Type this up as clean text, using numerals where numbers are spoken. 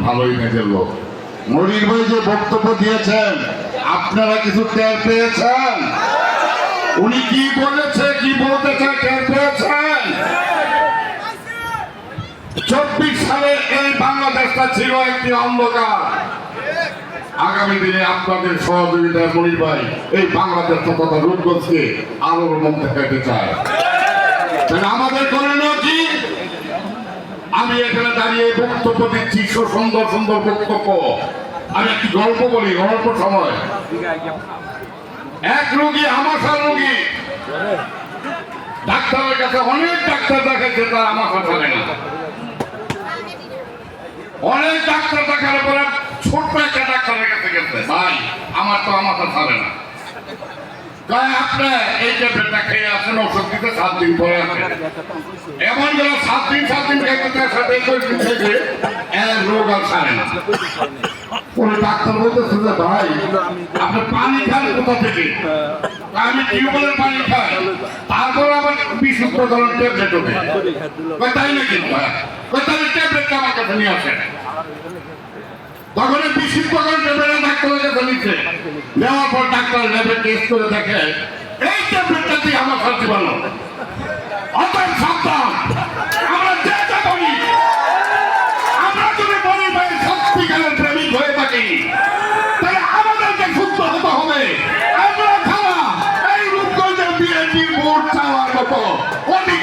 ভালোই কাজের লোক। মনির ভাই যে বক্তব্য দিয়েছেন আপনারা কিছু টের পেয়েছেন? উনি কি বলেছে, কি বলতেছে টের পেয়েছেন? 24 সালে এই বাংলাদেশটা ছিল একটি অন্ধকার। আগামী দিনে আপনাদের সহযোগিতায় মনির ভাই এই বাংলাদেশটা তথা রূপগঞ্জকে আলোর মধ্যে দেখাতে চায়। আমাদের করণীয় কি? আমি এখানে দাঁড়িয়ে বক্তব্য দিচ্ছি, সুন্দর সুন্দর বক্তব্য। আমি একটি গল্প বলি, অল্প সময়। এক রোগী, আমাশা রোগী, ডাক্তারের কাছে অনেক ডাক্তার দেখাচ্ছে, তার আমাশা ছাড়ে না। অনেক ডাক্তার দেখার পরে ছোট্ট একটা ডাক্তারের কাছে গেছে, ভাই আমার তো আমাশা ছাড়ে না। আপনি এই ট্যাবলেটটা খেয়ে আসেন, ওষুধ দিতে 7 দিন পরে আসেন। এমন গেল 7 দিন খাইতে, তার সাথে 21 দিন থেকে এর রোগ আর ছাড়ে না। ওই ডাক্তার বলতেছে যে ভাই আপনি পানি খান কোথা থেকে? আমি টিউবওয়েলের পানি খাই, তারপর আবার বিশুদ্ধ ধরনের ট্যাবলেট ওঠে। তাই নাকি? তাহলে ট্যাবলেটটা আমার কাছে নিয়ে আসেন। তখন বিশুদ্ধ করে ট্যাবলেট ডাক্তারের কাছে নিচ্ছে, নেওয়ার পর ডাক্তার ল্যাবে টেস্ট করে দেখে এই ট্যাবলেটটা দিয়ে আমার শান্তি পালো। অতএব সাবধান, আমরা যেটা বলি, আমরা যদি বলি ভাই সত্যিকারের প্রেমিক হয়ে থাকি, তাহলে আমাদেরকে সুস্থ হতে হবে। আমরা খাওয়া এই রূপগঞ্জের বিএনপির ভোট চাওয়ার মতো অধিক